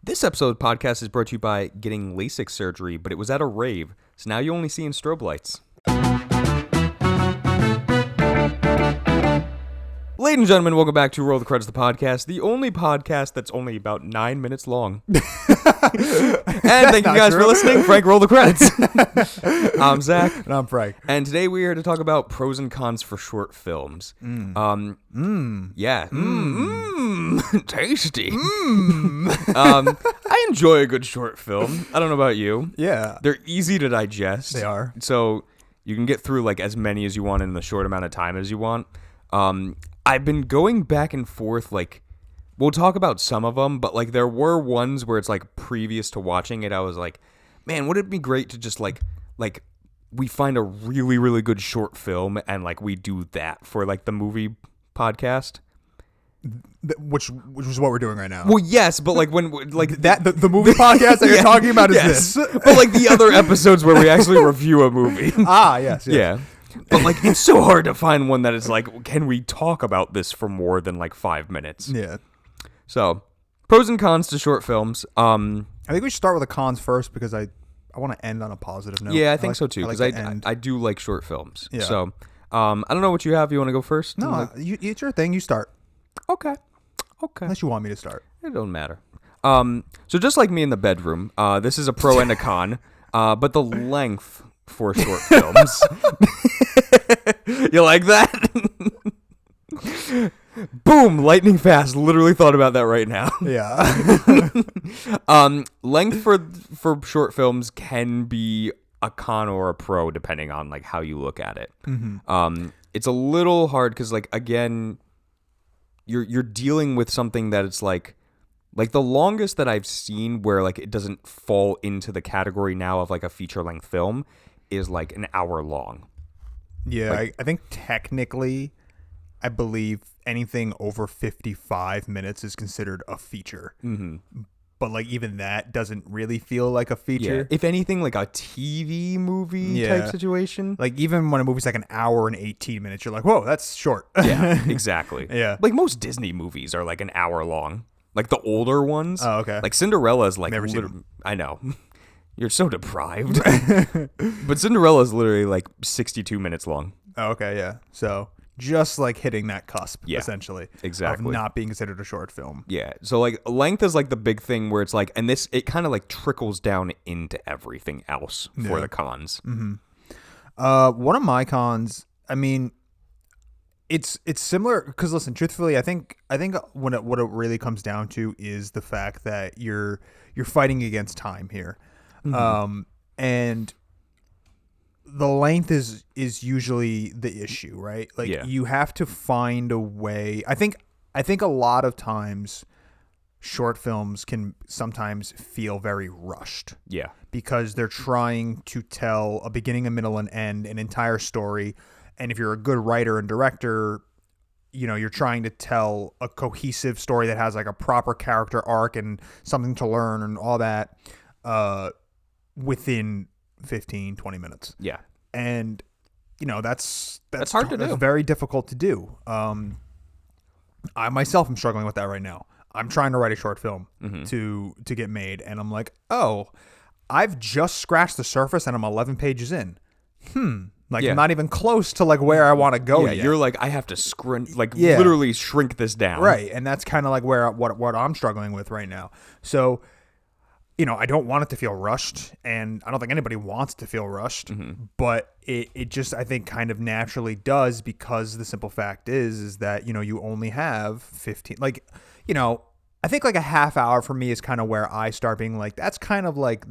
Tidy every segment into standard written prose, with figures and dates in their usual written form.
This episode podcast is brought to you by getting LASIK surgery, but it was at a rave, so now you only see in strobe lights. Ladies and gentlemen, welcome back to Roll the Credits, the podcast, the only podcast that's only about 9 minutes long. And thank you guys for listening. Frank, roll the credits. I'm Zach. And I'm Frank. And today we're here to talk about pros and cons for short films. Yeah. Tasty. I enjoy a good short film. I don't know about you. Yeah. They're easy to digest. They are. So you can get through like as many as you want in the short amount of time as you want. I've been going back and forth, like, we'll talk about some of them, but, like, there were ones where it's, like, previous to watching it, I was like, man, would it be great to just, like, we find a really, really good short film, and, like, we do that for, like, the movie podcast? Which is what we're doing right now. Well, yes, but, like, when, like... The movie podcast that you're talking about is this. But, like, the other episodes where we actually review a movie. Yes. Yeah. But, like, it's so hard to find one that is like, can we talk about this for more than, like, 5 minutes? Yeah. So, pros and cons to short films. I think we should start with the cons first because I want to end on a positive note. Yeah, I think so, too, because like I do like short films. Yeah. So, I don't know what you have. You want to go first? No, it's your thing. You start. Okay. Unless you want me to start. It don't matter. So, just like me in the bedroom, this is a pro and a con, but the length for short films. You like that? Boom, lightning fast. Literally thought about that right now. Yeah. Length for short films can be a con or a pro depending on like how you look at it. Mm-hmm. It's a little hard because like again, you're dealing with something that it's like the longest that I've seen where like it doesn't fall into the category now of like a feature length film is like an hour long. Yeah, Like- I think technically, I believe anything over 55 minutes is considered a feature. Mm-hmm. But like even that doesn't really feel like a feature. Yeah. If anything, like a TV movie type situation. Like even when a movie's like an hour and 18 minutes, you're like, whoa, that's short. Yeah, exactly. Yeah. Like most Disney movies are like an hour long. Like the older ones. Oh, okay. Like Cinderella is like... Never seen them. I know. You're so deprived. But Cinderella is literally like 62 minutes long. Oh, okay, yeah. So just like hitting that cusp, Yeah, essentially. exactly. Of not being considered a short film. Yeah. So like length is like the big thing where it's like... And this, it kind of like trickles down into everything else for Yeah. the cons. One of my cons, I mean, it's similar because listen, truthfully, I think what it really comes down to is the fact that you're fighting against time here. And the length is usually the issue, right? Like Yeah. you have to find a way. I think a lot of times short films can sometimes feel very rushed Yeah. because they're trying to tell a beginning, a middle, and end, an entire story. And if you're a good writer and director, you know, you're trying to tell a cohesive story that has like a proper character arc and something to learn and all that within 15, 20 minutes. Yeah. And, you know, that's hard to do. That's very difficult to do. I myself am struggling with that right now. I'm trying to write a short film to get made. And I'm like, oh, I've just scratched the surface and I'm 11 pages in. Like Yeah. I'm not even close to like where I want to go Yeah, yet. you're like, I have to Yeah. literally shrink this down. Right. And that's kind of like what I'm struggling with right now. So, you know, I don't want it to feel rushed, and I don't think anybody wants to feel rushed, but it just, I think, kind of naturally does, because the simple fact is that, you know, you only have 15, like, you know, I think like a half hour for me is kind of where I start being like, that's kind of like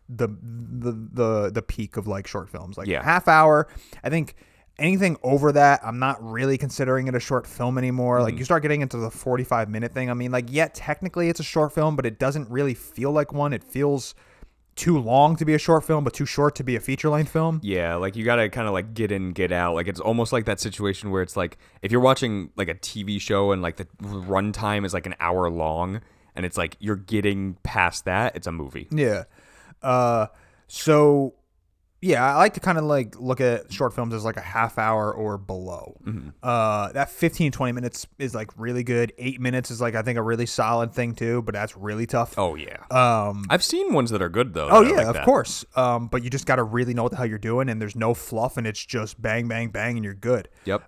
the peak of like short films. Like Yeah. half hour, I think anything over that, I'm not really considering it a short film anymore. Like you start getting into the 45-minute thing. I mean, like, yeah, technically it's a short film, but it doesn't really feel like one. It feels too long to be a short film, but too short to be a feature-length film. Yeah, like you gotta kind of like get in, get out. Like it's almost like that situation where it's like if you're watching like a TV show and like the runtime is like an hour long, and it's like you're getting past that, it's a movie. Yeah. So Yeah, I like to kind of like look at short films as like a half hour or below. That 15, 20 minutes is like really good. 8 minutes is like, I think, a really solid thing too, but that's really tough. Oh yeah. I've seen ones that are good though. Oh that are yeah, like of that. course. But you just got to really know what the hell you're doing, and there's no fluff, and it's just bang, bang, bang, and you're good. Yep.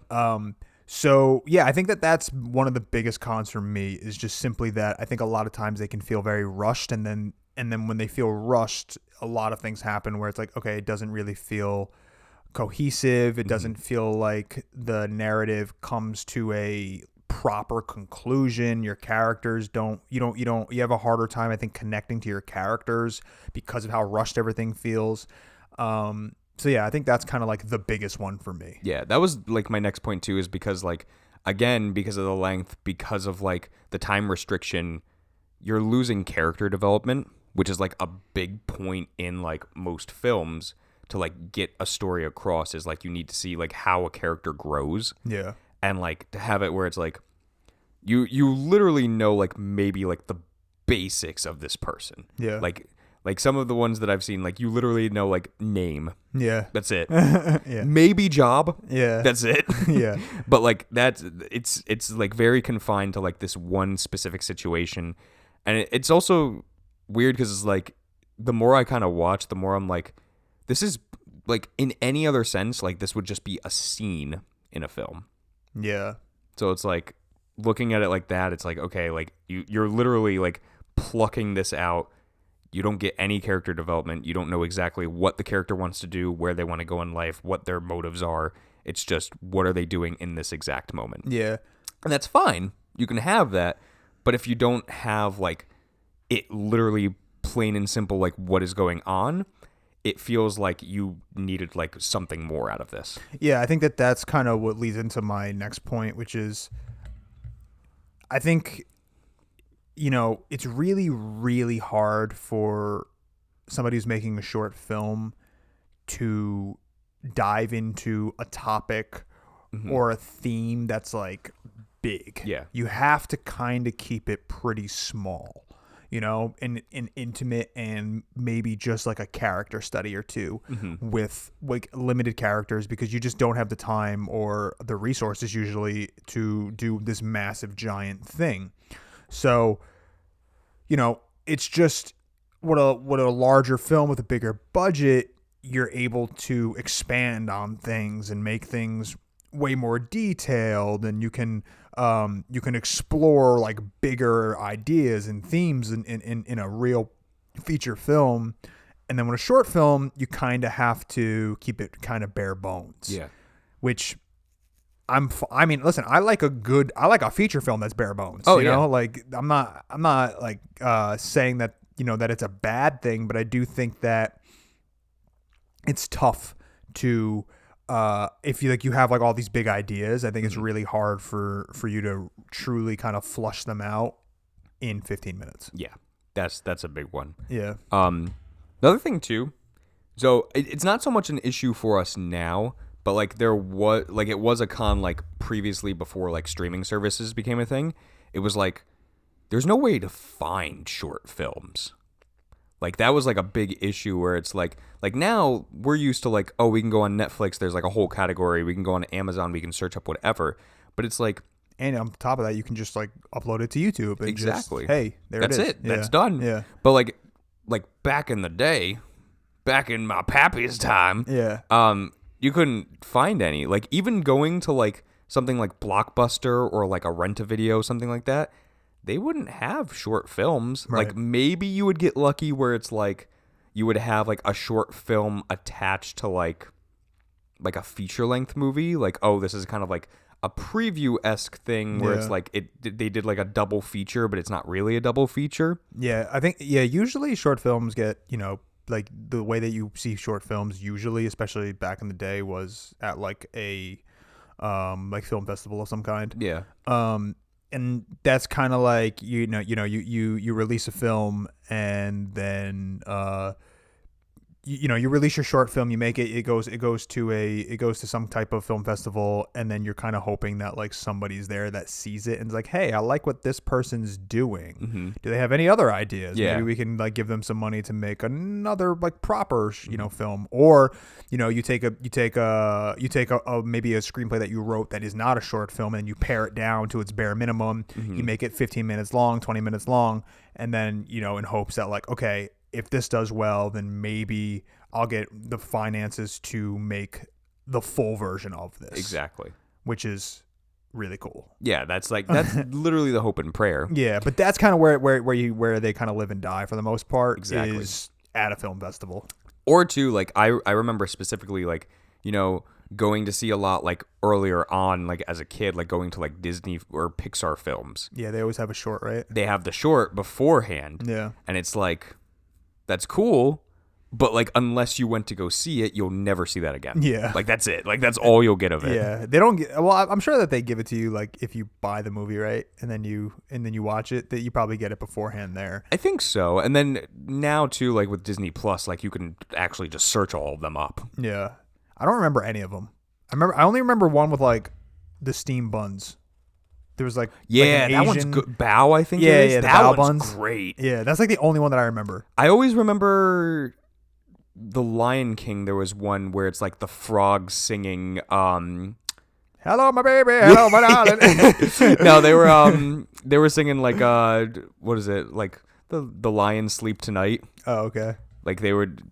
So yeah, I think that that's one of the biggest cons for me is just simply that I think a lot of times they can feel very rushed, and then when they feel rushed, a lot of things happen where it's like, okay, it doesn't really feel cohesive. It doesn't feel like the narrative comes to a proper conclusion. Your characters you have a harder time, I think, connecting to your characters because of how rushed everything feels. So yeah, I think that's kind of like the biggest one for me. Yeah, that was like my next point too, is because like, again, because of the length, because of like the time restriction, you're losing character development, which is like a big point in like most films to like get a story across, is like you need to see like how a character grows. Yeah. And like to have it where it's like you literally know like maybe like the basics of this person. Yeah. Like some of the ones that I've seen, like you literally know like name. Yeah. That's it. Yeah. Maybe job. Yeah. That's it. Yeah. But like it's like very confined to like this one specific situation. And it's also weird because it's like the more I kind of watch, the more I'm like, this is like, in any other sense, like this would just be a scene in a film. Yeah. So it's like, looking at it like that, it's like, okay, like you're literally like plucking this out. You don't get any character development. You don't know exactly what the character wants to do, where they want to go in life, what their motives are. It's just, what are they doing in this exact moment? Yeah. And that's fine. You can have that. But if you don't have like it literally plain and simple, like what is going on, it feels like you needed like something more out of this. Yeah, I think that that's kind of what leads into my next point, which is, I think, it's really, really hard for somebody who's making a short film to dive into a topic or a theme that's like big. Yeah. You have to kind of keep it pretty small, and intimate, and maybe just like a character study or two with like limited characters, because you just don't have the time or the resources usually to do this massive giant thing. So, it's just what a larger film with a bigger budget, you're able to expand on things and make things way more detailed, and you can explore like bigger ideas and themes in a real feature film. And then with a short film, you kind of have to keep it kind of bare bones. Yeah. Which I mean, listen, I like a feature film that's bare bones. Oh, you yeah. know, like I'm not like saying that, that it's a bad thing, but I do think that it's tough to if you have like all these big ideas. I think it's really hard for you to truly kind of flush them out in 15 minutes. Yeah. That's a big one. Yeah. Another thing too, so it's not so much an issue for us now, but like it was a con like previously, before like streaming services became a thing. It was like, there's no way to find short films. Like that was like a big issue, where it's like now we're used to like, oh, we can go on Netflix, there's like a whole category, we can go on Amazon, we can search up whatever. But it's like, and on top of that, you can just like upload it to YouTube and exactly. just, hey, that's it is. it. That's done. Yeah. But like back in the day, back in my pappy's time, Yeah. you couldn't find any. Like even going to like something like Blockbuster or like a Rent-A-Video, something like that, they wouldn't have short films. Right. Like maybe you would get lucky where it's like you would have like a short film attached to like a feature length movie. Like, oh, this is kind of like a preview-esque thing where it's like they did like a double feature, but it's not really a double feature. Yeah, I think usually short films get, like the way that you see short films usually, especially back in the day, was at like a like film festival of some kind. Yeah. And that's kind of like you release a film, and then you release your short film, you make it, it goes to some type of film festival, and then you're kind of hoping that like somebody's there that sees it and is like, hey, I like what this person's doing. Do they have any other ideas? Yeah. Maybe we can like give them some money to make another like proper film. Or you take a maybe a screenplay that you wrote that is not a short film, and you pare it down to its bare minimum. You make it 15 minutes long, 20 minutes long, and then in hopes that like, okay, if this does well, then maybe I'll get the finances to make the full version of this. Exactly. Which is really cool. Yeah, that's literally the hope and prayer. Yeah, but that's kind of where they kind of live and die for the most part. Exactly. Is at a film festival. Or too, like I remember specifically like, going to see a lot like earlier on, like as a kid, like going to like Disney or Pixar films. Yeah, they always have a short, right? They have the short beforehand. Yeah. And it's like, that's cool, but like unless you went to go see it, you'll never see that again. Yeah. Like that's it. Like that's all you'll get of it. Yeah. They don't get, well, I'm sure that they give it to you like if you buy the movie, right? And then you watch it, that you probably get it beforehand there. I think so. And then now too, like with Disney Plus, like you can actually just search all of them up. Yeah. I don't remember any of them. I only remember one with like the steam buns. There was like yeah, like that one's good. Bao, I think. Yeah, it is. yeah, the that Bao one's buns. Great. Yeah, that's like the only one that I remember. I always remember the Lion King. There was one where it's like the frogs singing. Hello, my baby. Hello, my darling. No, they were singing like what is it, like the lions sleep tonight. Oh, okay. Like they would.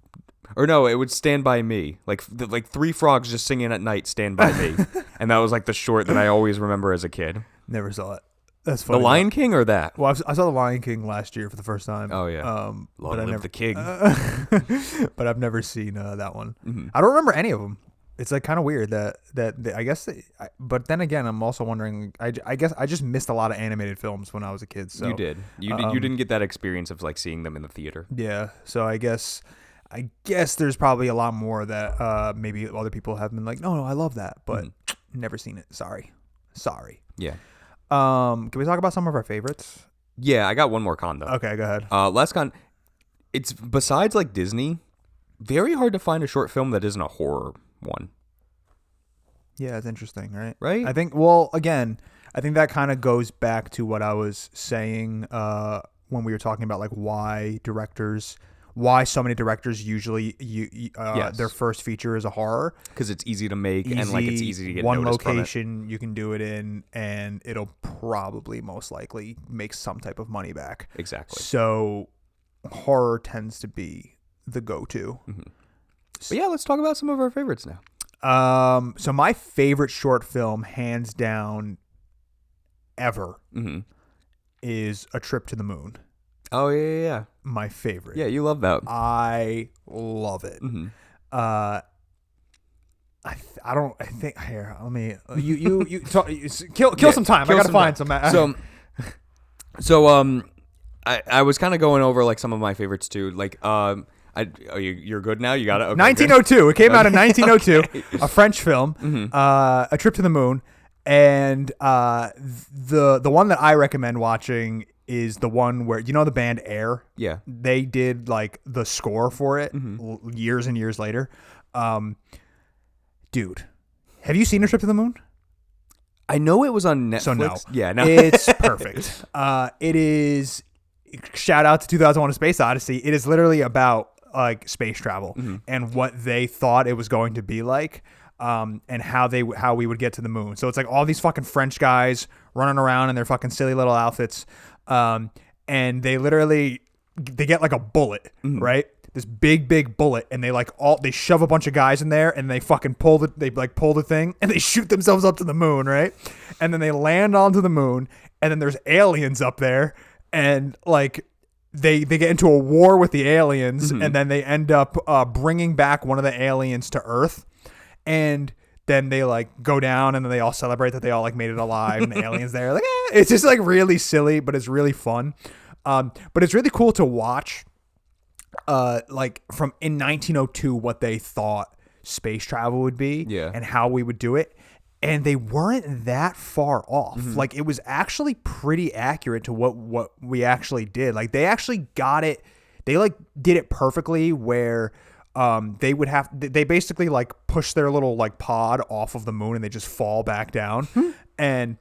Or no, it would Stand By Me. Like three frogs just singing at night, Stand By Me. And that was like the short that I always remember as a kid. Never saw it. That's funny. The Lion King or that? Well, I saw The Lion King last year for the first time. Oh, yeah. Long live the king. But I've never seen that one. Mm-hmm. I don't remember any of them. It's like kind of weird that I guess. But then again, I'm also wondering. I guess I just missed a lot of animated films when I was a kid. So you did. You didn't get that experience of like seeing them in the theater. Yeah. So I guess there's probably a lot more that maybe other people have been like, no, I love that, but never seen it. Sorry. Yeah. Can we talk about some of our favorites? Yeah, I got one more con though. Okay, go ahead. Last con, it's besides like Disney, very hard to find a short film that isn't a horror one. Yeah, it's interesting, right? Right? I think, well, again, I think that kind of goes back to what I was saying when we were talking about like why so many directors usually Yes. their first feature is a horror, because it's easy to make and like it's easy to get one noticed location you can do it in, and it'll probably most likely make some type of money back. Exactly. So horror tends to be the go-to. Mm-hmm. But yeah, let's talk about some of our favorites now. So my favorite short film, hands down, ever, is A Trip to the Moon. Oh yeah. My favorite. Yeah, you love that. I love it. Mm-hmm. I think here. Let me. You talk, kill some time. I gotta find some. So I was kind of going over like some of my favorites too. Like you're good now. You got it. Okay, 1902. good. It came out in 1902. A French film. A Trip to the Moon, and the one that I recommend watching is the one where, the band Air? Yeah. They did like the score for it years and years later. Dude, have you seen A Trip to the Moon? I know it was on Netflix. So no. Yeah, no. It's perfect. It is, shout out to 2001: A Space Odyssey. It is literally about like space travel and what they thought it was going to be like. And how we would get to the moon. So it's like all these fucking French guys running around in their fucking silly little outfits. And they get like a bullet, right? This big bullet, and they shove a bunch of guys in there, and they fucking pull the thing, and they shoot themselves up to the moon, right? And then they land onto the moon, and then there's aliens up there, and like they get into a war with the aliens, and then they end up bringing back one of the aliens to Earth. And then they like go down, and then they all celebrate that they all like made it alive, and the aliens there. Like, it's just like really silly, but it's really fun. But it's really cool to watch, like from in 1902, what they thought space travel would be, and how we would do it. And they weren't that far off. Like it was actually pretty accurate to what we actually did. Like they actually got it. They like did it perfectly where they basically like push their little like pod off of the moon and they just fall back down. And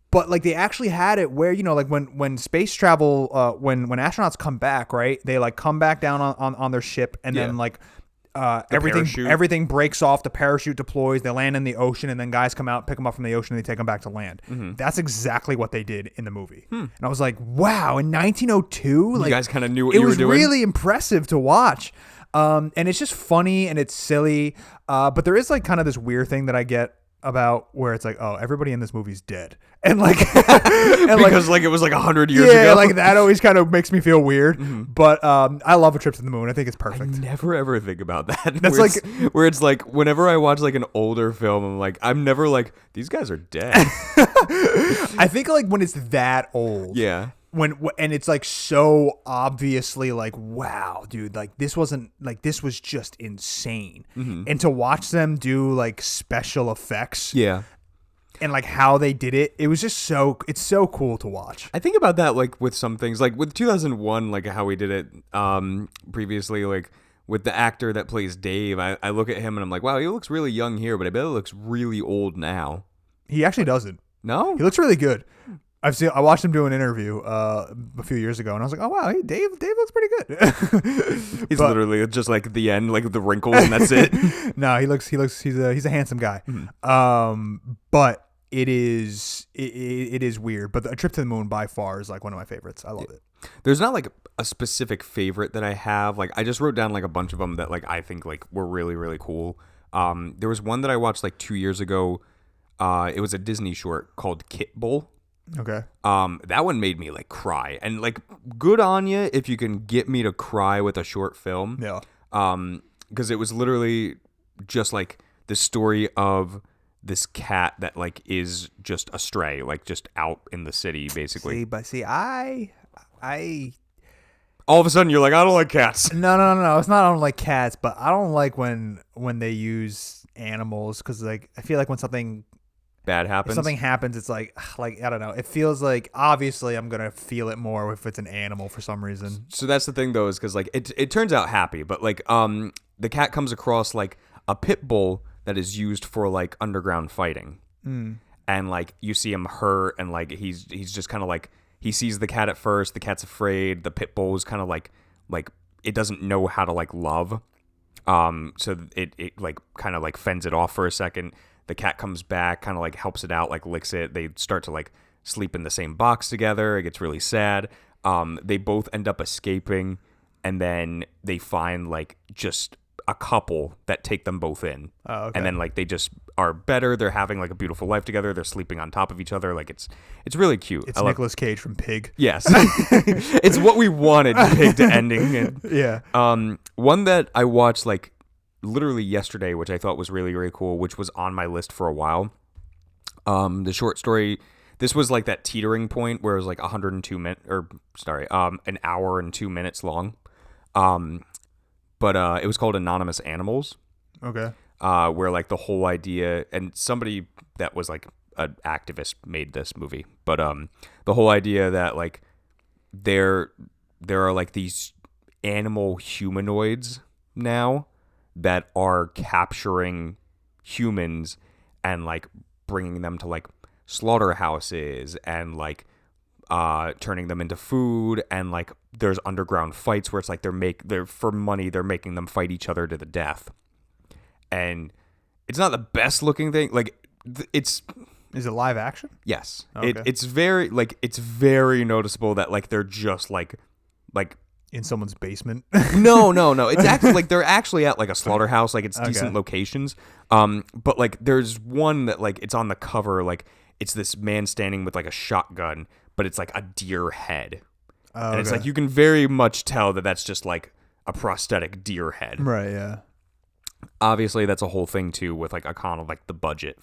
but like they actually had it where, you know, like when space travel, when astronauts come back, right, they like come back down on their ship, and then like everything breaks off, the parachute deploys, they land in the ocean, and then guys come out, pick them up from the ocean, and they take them back to land. That's exactly what they did in the movie. And I was like, wow, in 1902, like, you guys kind of knew what you were doing. It was really impressive to watch. And it's just funny and it's silly. But there is like kind of this weird thing that I get about where it's like, oh, everybody in this movie's dead. And like, because like it was like 100 years ago. Yeah, like that always kind of makes me feel weird. But I love A Trip to the Moon. I think it's perfect. I never ever think about that. That's where it's like whenever I watch like an older film, I'm like, I'm never like, these guys are dead. I think like when it's that old. Yeah. And it's like so obviously like, wow, dude, like this was just insane. And to watch them do like special effects. Yeah. And like how they did it, it was just it's so cool to watch. I think about that like with some things, like with 2001, like how we did it previously, like with the actor that plays Dave. I look at him and I'm like, wow, he looks really young here, but I bet he looks really old now. He actually doesn't. No? He looks really good. I watched him do an interview a few years ago, and I was like, oh wow, hey, Dave looks pretty good. He's literally just like the end, like the wrinkles, and that's it. No, he's a handsome guy. But it is weird. But A Trip to the Moon by far is like one of my favorites. I love it. There's not like a specific favorite that I have. Like I just wrote down like a bunch of them that like I think like were really, really cool. There was one that I watched like 2 years ago. It was a Disney short called Kit Bull. Okay. That one made me like cry, and like good on you if you can get me to cry with a short film. Yeah. Because it was literally just like the story of this cat that like is just astray, like just out in the city basically. I all of a sudden you're like, I don't like cats. No. It's not I don't like cats, but I don't like when they use animals, because like I feel like when something bad happens. If something happens, it's like I don't know. It feels like obviously I'm gonna feel it more if it's an animal for some reason. So that's the thing though, is because like it turns out happy, but like the cat comes across like a pit bull that is used for like underground fighting, and like you see him hurt, and like he's just kind of like, he sees the cat at first, the cat's afraid, the pit bull is kind of like it doesn't know how to like love, so it like kind of like fends it off for a second. The cat comes back, kind of like helps it out, like licks it. They start to like sleep in the same box together. It gets really sad. They both end up escaping, and then they find like just a couple that take them both in. Oh, okay. And then like they just are better. They're having like a beautiful life together. They're sleeping on top of each other. Like it's really cute. It's Nicolas Cage from Pig. Yes. It's what we wanted, Pig to ending. And, yeah. One that I watched like literally yesterday, which I thought was really, really cool, which was on my list for a while. The short story, this was like that teetering point where it was like 102 minutes, an hour and 2 minutes long. But it was called Anonymous Animals. Okay. Where like the whole idea, and somebody that was like an activist made this movie, but the whole idea that like there are like these animal humanoids now that are capturing humans and like bringing them to like slaughterhouses and like turning them into food, and like there's underground fights where it's like they're for money, they're making them fight each other to the death. And it's not the best looking thing. Like is it live action? Yes. Okay. It's very noticeable that like they're just like in someone's basement. No. It's actually like they're actually at like a slaughterhouse. Like it's decent locations. But like there's one that like it's on the cover. Like it's this man standing with like a shotgun, but it's like a deer head. Oh, and it's like you can very much tell that that's just like a prosthetic deer head. Right. Yeah. Obviously, that's a whole thing too with like a kind of like the budget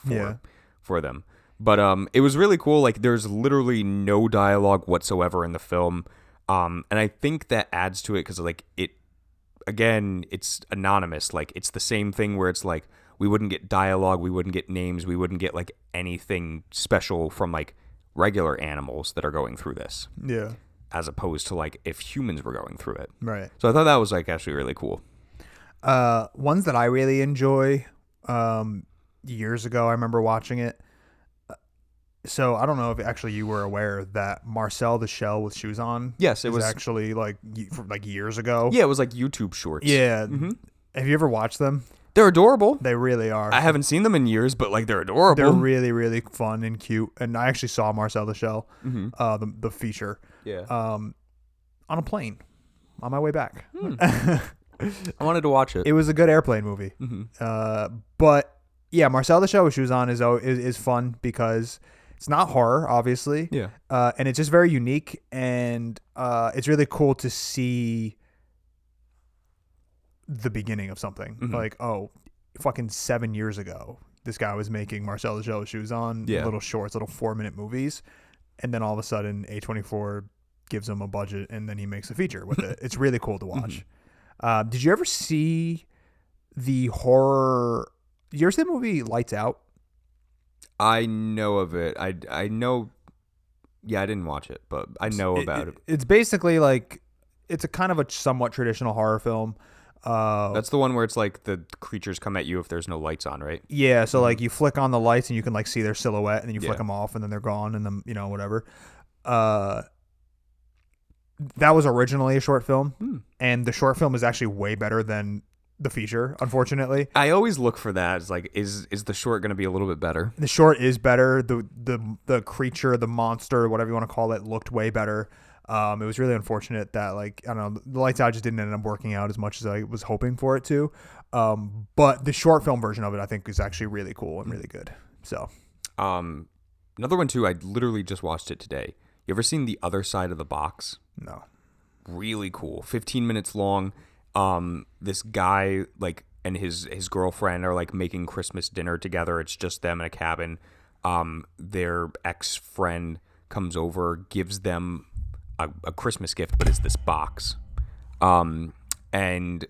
for them. But it was really cool. Like there's literally no dialogue whatsoever in the film. And I think that adds to it because like it's anonymous. Like it's the same thing where it's like we wouldn't get dialogue, we wouldn't get names, we wouldn't get like anything special from like regular animals that are going through this. Yeah. As opposed to like if humans were going through it. Right. So I thought that was like actually really cool. Ones that I really enjoy. Years ago, I remember watching it. So I don't know if actually you were aware that Marcel the Shell with Shoes On. Yes, it is was actually like years ago. Yeah, it was like YouTube shorts. Yeah. Have you ever watched them? They're adorable. They really are. I haven't seen them in years, but like they're adorable. They're really, really fun and cute. And I actually saw Marcel the Shell, the feature, Yeah. on a plane on my way back. I wanted to watch it. It was a good airplane movie. But yeah, Marcel the Shell with Shoes On is fun because it's not horror, obviously. Yeah. And it's just very unique, and it's really cool to see the beginning of something. Like, oh, fucking 7 years ago, this guy was making Marcel the Shell with Shoes On, little shorts, little 4-minute movies, and then all of a sudden A24 gives him a budget, and then he makes a feature with it. It's really cool to watch. Did you ever see the horror? Did you ever see the movie Lights Out? I know of it. I know. Yeah, I didn't watch it, but I know about it. It's basically like it's a kind of a somewhat traditional horror film. That's the one where it's like the creatures come at you if there's no lights on, right? Yeah, so like you flick on the lights and you can like see their silhouette, and then you flick Yeah. them off and then they're gone, and then whatever. That was originally a short film, and the short film is actually way better than the feature, unfortunately. I always look for that. It's like, is the short going to be a little bit better? The short is better. The creature, the monster, whatever you want to call it, looked way better. It was really unfortunate that, like, I don't know, the Lights Out just didn't end up working out as much as I was hoping for it to. But the short film version of it, I think, is actually really cool and really good. So, another one too. I literally just watched it today. You ever seen The Other Side of the Box? no. Really cool. 15 minutes long. This guy and his girlfriend are like making Christmas dinner together. It's just them in a cabin. Their ex-friend comes over, gives them a Christmas gift, but it's this box. And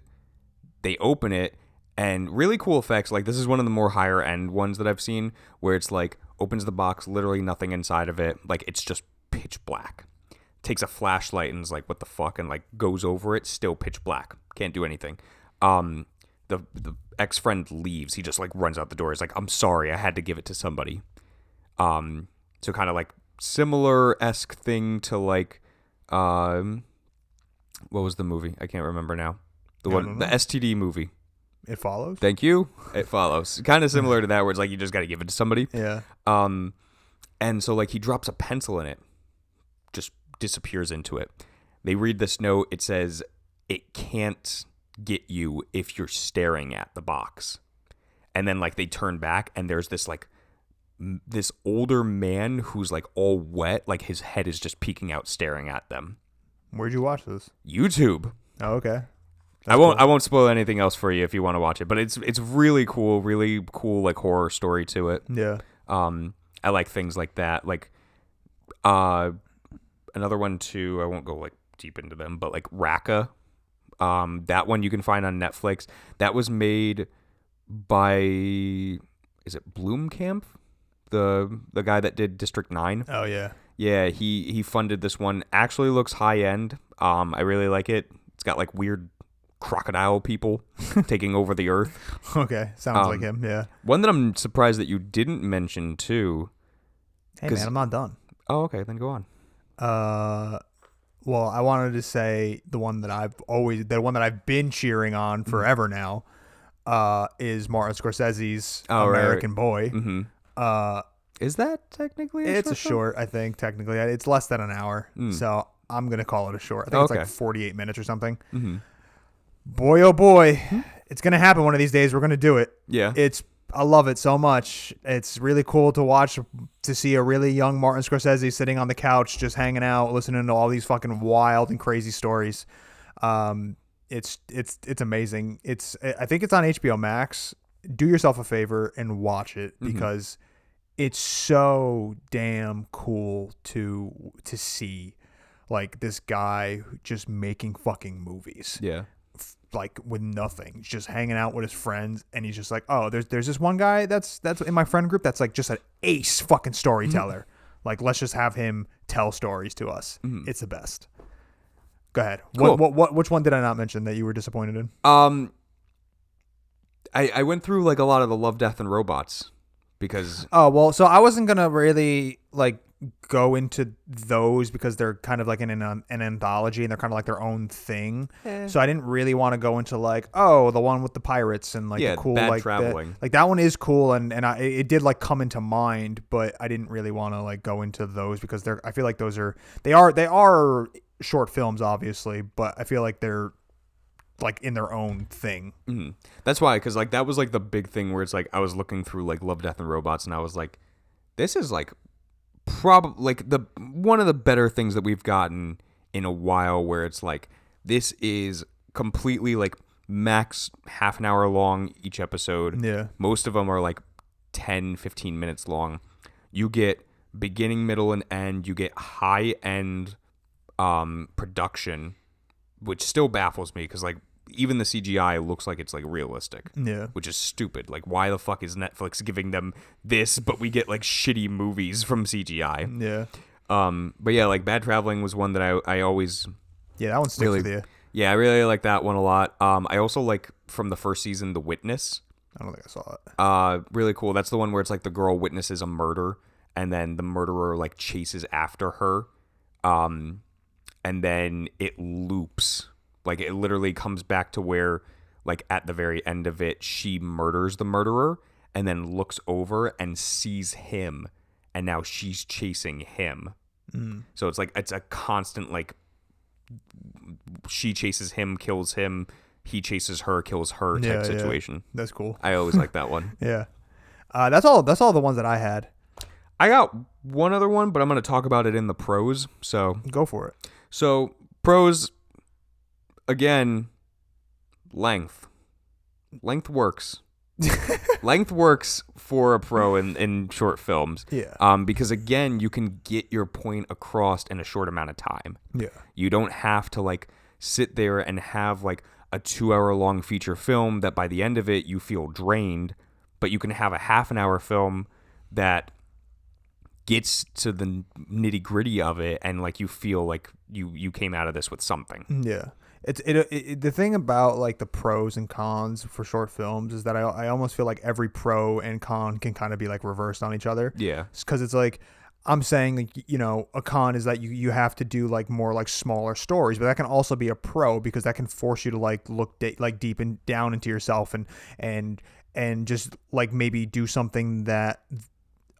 they open it, and really cool effects. Like, this is one of the more higher end ones that I've seen, where it's like opens the box, literally nothing inside of it. Like, it's just pitch black. Takes a flashlight and is like, what the fuck? And like goes over it, still pitch black. Can't do anything. The ex-friend leaves. He just like runs out the door. He's like, I'm sorry, I had to give it to somebody. So kind of like similar-esque thing to like, what was the movie? I can't remember now. The STD movie. It Follows? Thank you. It Follows. Kind of similar to that, where it's like you just got to give it to somebody. Yeah. And so like he drops a pencil in it, just disappears into it. They read this note. It says, it can't get you if you're staring at the box. And then like they turn back, and there's this like this older man who's like all wet, like his head is just peeking out staring at them. Where'd you watch this? YouTube. Oh, okay. I won't spoil anything else for you if you want to watch it, but it's really cool like horror story to it. Yeah. I like things like that. Like another one too, I won't go like deep into them, but like Raqqa. That one you can find on Netflix. That was made by, is it Blomkamp? The guy that did District 9. Oh, yeah. Yeah, he funded this one. Actually looks high end. I really like it. It's got like weird crocodile people taking over the earth. Okay. Sounds like him. Yeah. One that I'm surprised that you didn't mention too. Hey, man, I'm not done. Oh, okay, then go on. Well, I wanted to say the one that I've been cheering on forever now, is Martin Scorsese's American Boy. Mm-hmm. Is that technically it's a short, I think, technically. It's less than an hour, so I'm going to call it a short. I think it's like 48 minutes or something. Mm-hmm. Boy, oh boy, it's going to happen one of these days. We're going to do it. Yeah. I love it so much. It's really cool to watch, to see a really young Martin Scorsese sitting on the couch, just hanging out, listening to all these fucking wild and crazy stories. It's amazing. I think it's on HBO Max. Do yourself a favor and watch it, because it's so damn cool to see, like, this guy just making fucking movies. Yeah. Like, with nothing, just hanging out with his friends, and he's just like, oh, there's this one guy that's in my friend group that's like just an ace fucking storyteller. Like, let's just have him tell stories to us. It's the best. Go ahead. Cool. Which one did I not mention that you were disappointed in? I went through like a lot of the Love, Death, and Robots because Oh, well, so I wasn't going to really like go into those because they're kind of like an anthology and they're kind of like their own thing. So I didn't really want to go into like, oh, the one with the pirates and like Yeah, the cool Bad like Traveling. like that one is cool and it did like come into mind, but I didn't really want to like go into those because I feel like they are short films obviously, but I feel like they're like in their own thing. That's why, because like that was like the big thing where it's like I was looking through like Love, Death, and Robots, and I was like, this is like probably like the one of the better things that we've gotten in a while, where it's like this is completely like max half an hour long each episode. Yeah. Most of them are like 10-15 minutes long. You get beginning, middle, and end. You get high end production, which still baffles me because like even the CGI looks like it's like realistic. Yeah. Which is stupid. Like, why the fuck is Netflix giving them this, but we get like shitty movies from CGI? Yeah. But yeah, like Bad Traveling was one that I always Yeah, that one sticks really, with you. yeah, I really like that one a lot. I also like from the first season, The Witness. I don't think I saw it. Really cool. That's the one where it's like the girl witnesses a murder, and then the murderer like chases after her, and then it loops. Like it literally comes back to where, like at the very end of it, she murders the murderer and then looks over and sees him, and now she's chasing him. So it's like it's a constant like she chases him, kills him, he chases her, kills her type situation. That's cool. I always like that one. Yeah. That's all the ones that I had. I got one other one, but I'm going to talk about it in the pros. So Go for it. So pros, again, length. Length works. Length works for a pro in short films. Yeah. Because again, you can get your point across in a short amount of time. Yeah. You don't have to like sit there and have like a 2-hour long feature film that by the end of it you feel drained, but you can have a half an hour film that gets to the nitty gritty of it, and like you feel like you came out of this with something. Yeah. The thing about like the pros and cons for short films is that I almost feel like every pro and con can kind of be like reversed on each other. Yeah. Because it's like I'm saying like, you know, a con is that you have to do like more like smaller stories, but that can also be a pro because that can force you to like look like deep and down into yourself and just like maybe do something that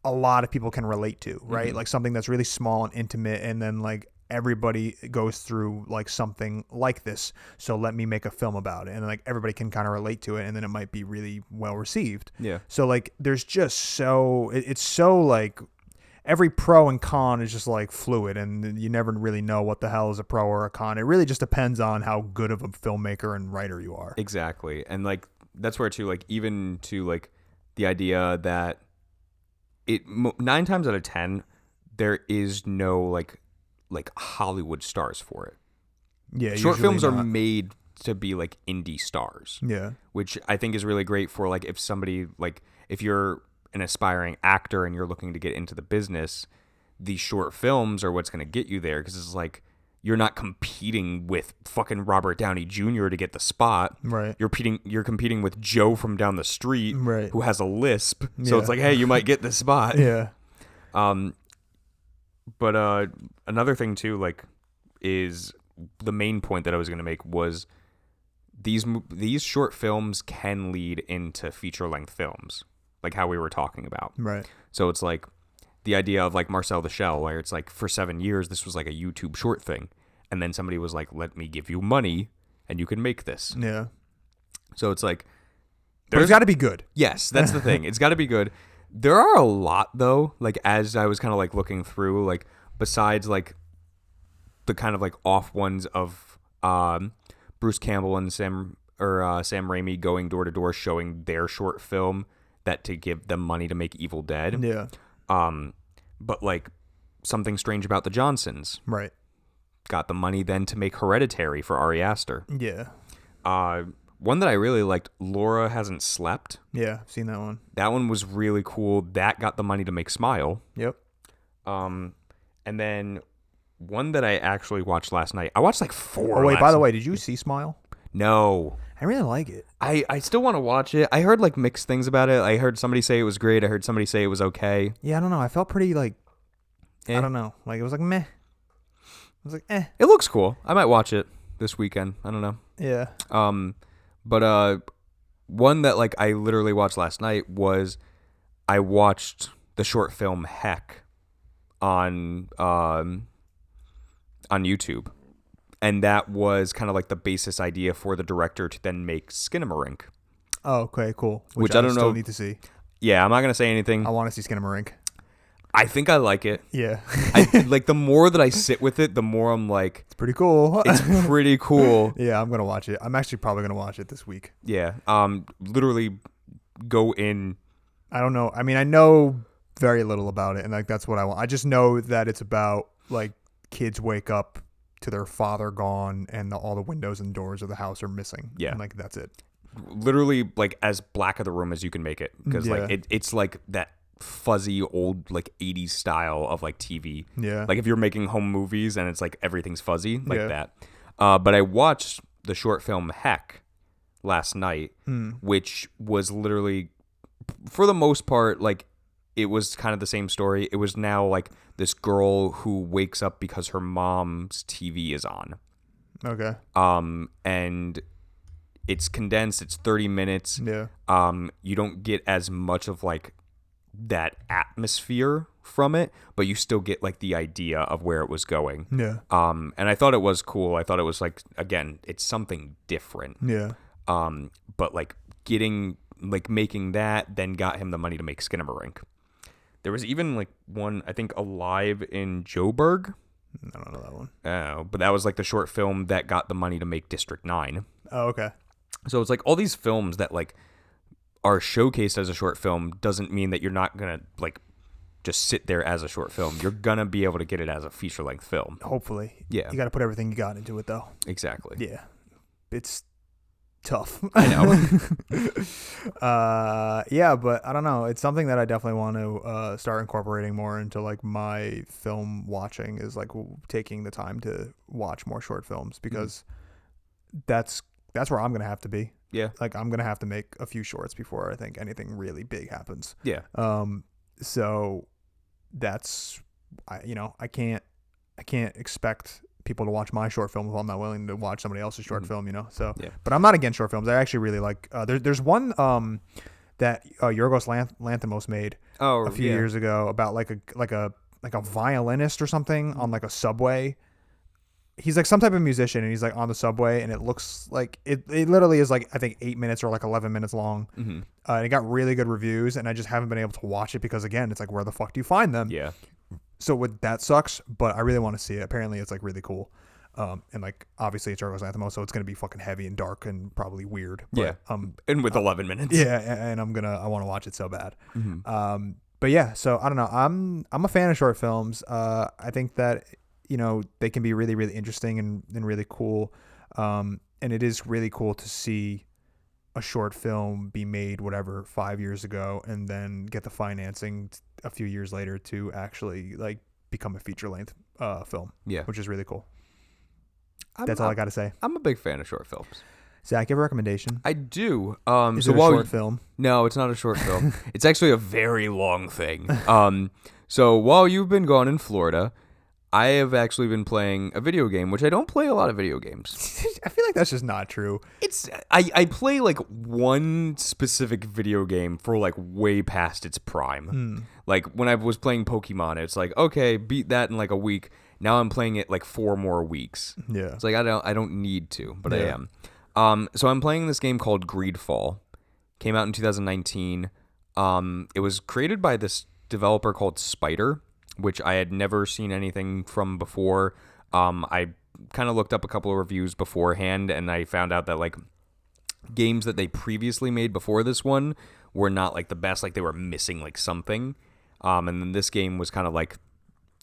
a lot of people can relate to, right? Mm-hmm. Like something that's really small and intimate, and then like everybody goes through like something like this, so let me make a film about it, and like everybody can kind of relate to it, and then it might be really well received. Yeah. So like there's just it's so like every pro and con is just like fluid, and you never really know what the hell is a pro or a con. It really just depends on how good of a filmmaker and writer you are. Exactly. And like that's where too, like even to like the idea that 9 times out of 10 there is no like Hollywood stars for it. Yeah, short usually films are not. made to be like indie stars. Yeah. Which I think is really great for like if somebody like if you're an aspiring actor and you're looking to get into the business, these short films are what's going to get you there, because it's like you're not competing with fucking Robert Downey Jr. to get the spot. Right. You're competing with Joe from down the street, Right. who has a lisp. So Yeah. it's like, hey, you might get this spot. Yeah. But another thing too, like, is the main point that I was going to make was these short films can lead into feature length films, like how we were talking about. Right. So it's like the idea of like Marcel the Shell, where it's like for 7 years this was like a YouTube short thing, and then somebody was like, let me give you money and you can make this. Yeah. So it's like But it's got to be good. Yes, that's the thing. It's got to be good. There are a lot though, like as I was kind of like looking through, like besides like the kind of like off ones of Bruce Campbell and Sam Raimi going door to door showing their short film that to give them money to make Evil Dead. Yeah. But like Something Strange About the Johnsons Right. got the money then to make Hereditary for Ari Aster. Yeah. One that I really liked, Laura Hasn't Slept. Yeah. I've seen that one. That one was really cool. That got the money to make Smile. Yep. And then one that I actually watched last night. I watched like 4. Oh wait, last by the night. way, did you see Smile? No. I really like it. I still want to watch it. I heard like mixed things about it. I heard somebody say it was great. I heard somebody say it was okay. Yeah, I don't know. I felt pretty like, Eh. I don't know. Like, it was like meh. It was like, eh. It looks cool. I might watch it this weekend. I don't know. Yeah. But one that like I literally watched last night was I watched the short film Heck on YouTube. And that was kind of like the basis idea for the director to then make Skinamarink. Oh, okay, cool. Which I don't still know- need to see. Yeah, I'm not going to say anything. I want to see Skinamarink. I think I like it. Yeah. I like the more that I sit with it, the more I'm like, It's pretty cool. it's pretty cool. Yeah, I'm going to watch it. I'm actually probably going to watch it this week. Yeah. Literally go in. I don't know. I mean, I know very little about it, and like that's what I want. I just know that it's about like kids wake up to their father gone, and all the windows and doors of the house are missing. Yeah. And like that's it. Literally like as black of the room as you can make it. Because Yeah. like it's like that fuzzy old like 80s style of like TV. Yeah. Like if you're making home movies and it's like everything's fuzzy like Yeah. that. But I watched the short film Heck last night, which was literally, for the most part, like it was kind of the same story. It was now like this girl who wakes up because her mom's TV is on. Okay. And it's condensed. It's 30 minutes. Yeah. You don't get as much of like that atmosphere from it, but you still get like the idea of where it was going. Yeah. And I thought it was cool. I thought it was like, again, it's something different. Yeah. But like making that then got him the money to make Skinamarink. There was even like one, I think, Alive in Joburg. I don't know that one. But that was like the short film that got the money to make District 9. Oh, okay. So it's like all these films that like are showcased as a short film doesn't mean that you're not going to like just sit there as a short film. You're going to be able to get it as a feature-length film. Hopefully. Yeah. You got to put everything you got into it, though. Exactly. Yeah. It's tough. I know. Yeah, but I don't know. It's something that I definitely want to start incorporating more into like my film watching, is like taking the time to watch more short films, because that's where I'm gonna have to be. Yeah. Like I'm gonna have to make a few shorts before I think anything really big happens. Yeah. So that's I can't expect people to watch my short film if I'm not willing to watch somebody else's short film, So, Yeah. but I'm not against short films. I actually really like. There's one that Yorgos Lanthimos made Oh, a few years ago about like a violinist or something on like a subway. He's like some type of musician, and he's like on the subway, and it looks like it literally is like I think 8 minutes or like 11 minutes long. Mm-hmm. And it got really good reviews, and I just haven't been able to watch it because again, it's like where the fuck do you find them? Yeah. So that sucks, but I really want to see it. Apparently, it's like really cool, and like obviously it's Yorgos Lanthimos, so it's gonna be fucking heavy and dark and probably weird. But, Yeah. And with 11 minutes. yeah, and I want to watch it so bad. Mm-hmm. But yeah, so I don't know. I'm a fan of short films. I think that they can be really really interesting and really cool. And it is really cool to see a short film be made 5 years ago and then get the financing a few years later to actually like become a feature length film. Yeah. Which is really cool. I'm, That's all I got to say. I'm a big fan of short films. Zach, you have a recommendation? I do. Is So it a while short film? No, it's not a short film. It's actually a very long thing. So while you've been gone in Florida, I have actually been playing a video game, which I don't play a lot of video games. I feel like that's just not true. I play like one specific video game for like way past its prime. Like when I was playing Pokemon, it's like, okay, beat that in like a week. Now I'm playing it like 4 more weeks. Yeah. It's like I don't need to, but I Yeah. am. So I'm playing this game called Greedfall. Came out in 2019. It was created by this developer called Spider, which I had never seen anything from before. I kind of looked up a couple of reviews beforehand, and I found out that like games that they previously made before this one were not like the best. Like they were missing like something. And then this game was kind of like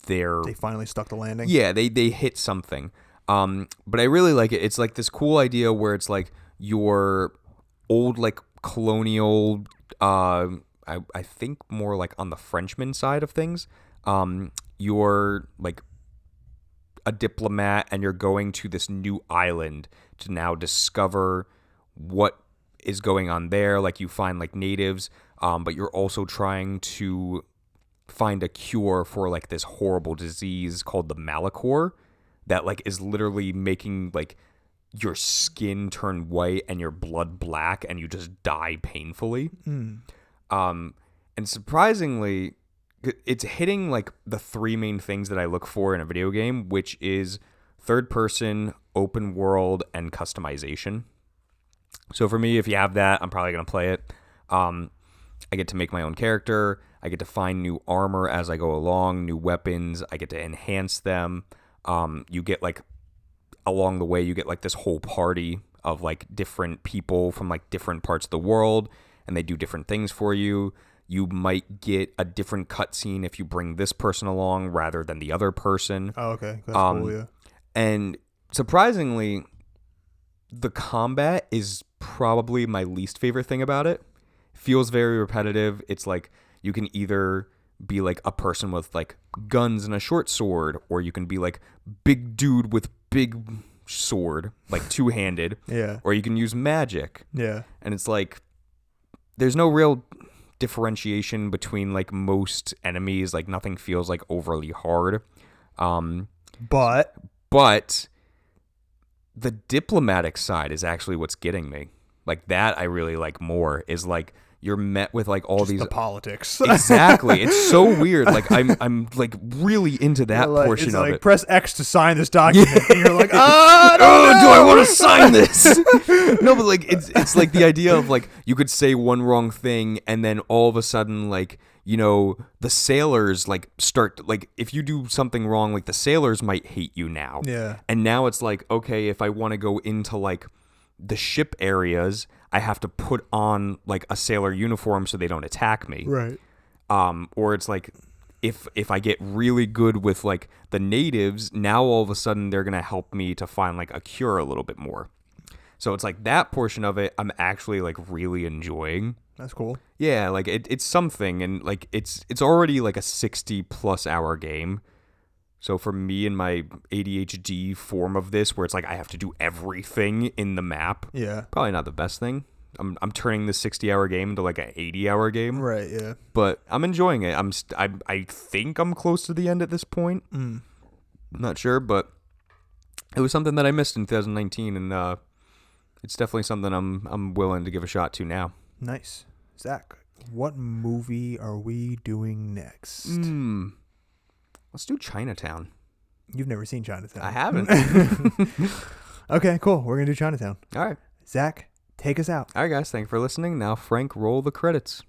They finally stuck the landing. yeah, they hit something. But I really like it. It's like this cool idea where it's like your old like colonial, I think more like on the Frenchman side of things. You're like a diplomat and you're going to this new island to now discover what is going on there. Like you find like natives, but you're also trying to find a cure for like this horrible disease called the Malachor that like is literally making like your skin turn white and your blood black and you just die painfully. And surprisingly, it's hitting like the three main things that I look for in a video game, which is third person, open world, and customization. So for me, if you have that, I'm probably going to play it. I get to make my own character. I get to find new armor as I go along, new weapons. I get to enhance them. You get like, along the way, you get like this whole party of like different people from like different parts of the world, and they do different things for you. You might get a different cutscene if you bring this person along rather than the other person. Oh, okay. That's cool, yeah. And surprisingly, the combat is probably my least favorite thing about it. Feels very repetitive. It's like you can either be like a person with like guns and a short sword, or you can be like big dude with big sword, like two-handed. Yeah. Or you can use magic. Yeah. And it's like there's no real differentiation between like most enemies. Like nothing feels like overly hard. But the diplomatic side is actually what's getting me. Like that I really like more, is like you're met with like all just these the politics. Exactly. It's so weird. Like I'm like really into that Like, portion it's of like, it. press X to sign this document. And you're like, I don't know. Do I want to sign this? No, but like it's like the idea of like you could say one wrong thing and then all of a sudden like, you know, the sailors like start like if you do something wrong, like the sailors might hate you now. Yeah. And now it's like, okay, if I want to go into like the ship areas, I have to put on like a sailor uniform so they don't attack me. Right. Or it's like if I get really good with like the natives, now all of a sudden they're gonna help me to find like a cure a little bit more. So it's like that portion of it I'm actually like really enjoying. That's cool. Yeah, like it's something, and like it's already like a 60+ hour game. So for me and my ADHD form of this, where it's like I have to do everything in the map, Yeah. probably not the best thing. I'm turning the 60-hour game into like an 80-hour game. Right, yeah. But I'm enjoying it. I think I'm close to the end at this point. I'm not sure, but it was something that I missed in 2019, and it's definitely something I'm willing to give a shot to now. Nice. Zach, what movie are we doing next? Let's do Chinatown. You've never seen Chinatown. I haven't. Okay, cool. We're going to do Chinatown. All right. Zach, take us out. All right, guys. Thank you for listening. Now, Frank, roll the credits.